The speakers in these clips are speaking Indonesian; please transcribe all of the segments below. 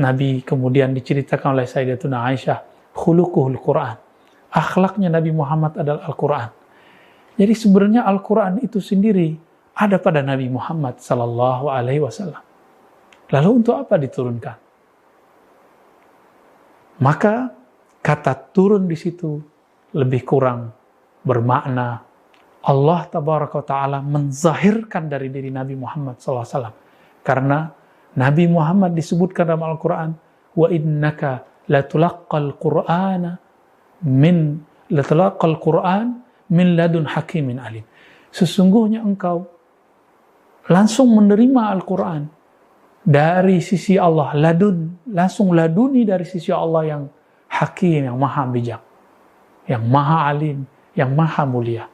Nabi kemudian diceritakan oleh Sayyidatuna Aisyah, khuluquhul Quran. Akhlaknya Nabi Muhammad adalah Al-Quran. Jadi sebenarnya Al-Quran itu sendiri ada pada Nabi Muhammad sallallahu alaihi wasallam. Lalu untuk apa diturunkan? Maka kata turun di situ lebih kurang bermakna Allah tabaraka wa ta'ala menzahirkan dari diri Nabi Muhammad sallallahu alaihi wasallam. Karena Nabi Muhammad disebutkan dalam Al-Quran, wa innaka latulaqqal Qur'ana latulaqqal Qur'an min ladun hakimin alim. Sesungguhnya engkau langsung menerima Al-Quran dari sisi Allah, langsung laduni dari sisi Allah yang hakim, yang maha bijak, yang maha alim, yang maha mulia.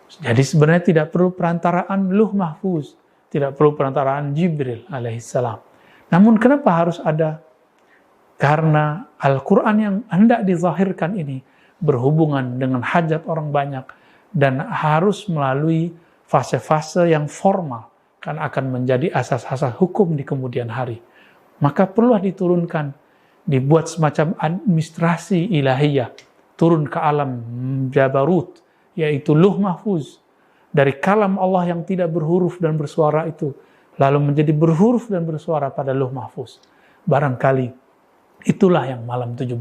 Jadi sebenarnya tidak perlu perantaraan Lauh Mahfuz, tidak perlu perantaraan Jibril alaihissalam. Namun kenapa harus ada? Karena Al-Quran yang hendak dizahirkan ini berhubungan dengan hajat orang banyak dan harus melalui fase-fase yang formal, kan akan menjadi asas-asas hukum di kemudian hari. Maka perlulah diturunkan, dibuat semacam administrasi ilahiyah, turun ke alam Jabarut, yaitu Lauh Mahfuz, dari kalam Allah yang tidak berhuruf dan bersuara itu, lalu menjadi berhuruf dan bersuara pada Lauh Mahfuz. Barangkali itulah yang malam 17.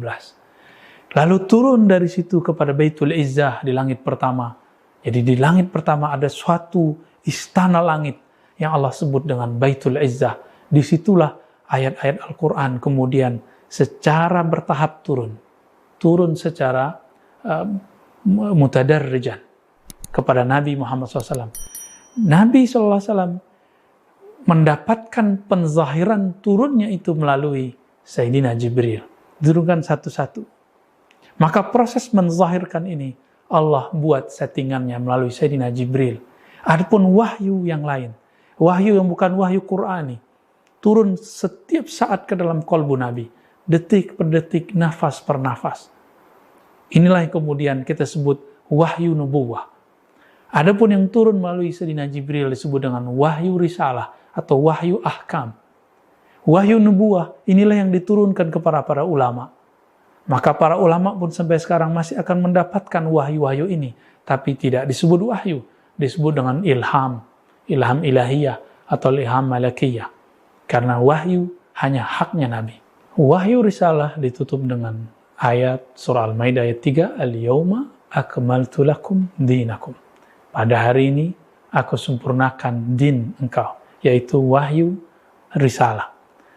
Lalu turun dari situ kepada Baitul Izzah di langit pertama. Jadi di langit pertama ada suatu istana langit yang Allah sebut dengan Baitul Izzah. Disitulah ayat-ayat Al-Quran kemudian secara bertahap turun. Turun secara mutadarrijan kepada Nabi Muhammad SAW. Nabi SAW mendapatkan penzahiran turunnya itu melalui Sayyidina Jibril. Turunkan satu-satu. Maka proses menzahirkan ini Allah buat settingannya melalui Sayyidina Jibril. Adapun wahyu yang lain, wahyu yang bukan wahyu Qur'ani, turun setiap saat ke dalam kolbu Nabi, detik per detik, nafas per nafas. Inilah yang kemudian kita sebut wahyu nubuwah. Adapun yang turun melalui Sayyidina Jibril disebut dengan wahyu risalah atau wahyu ahkam. Wahyu nubuwah inilah yang diturunkan kepada para ulama. Maka para ulama pun sampai sekarang masih akan mendapatkan wahyu-wahyu ini, tapi tidak disebut wahyu, disebut dengan ilham, ilham ilahiyah atau ilham malakiyah. Karena wahyu hanya haknya Nabi. Wahyu risalah ditutup dengan ayat surah Al-Maidah ayat 3, Al-yawma akmaltu lakum dinakum. Pada hari ini aku sempurnakan din engkau, yaitu wahyu risalah.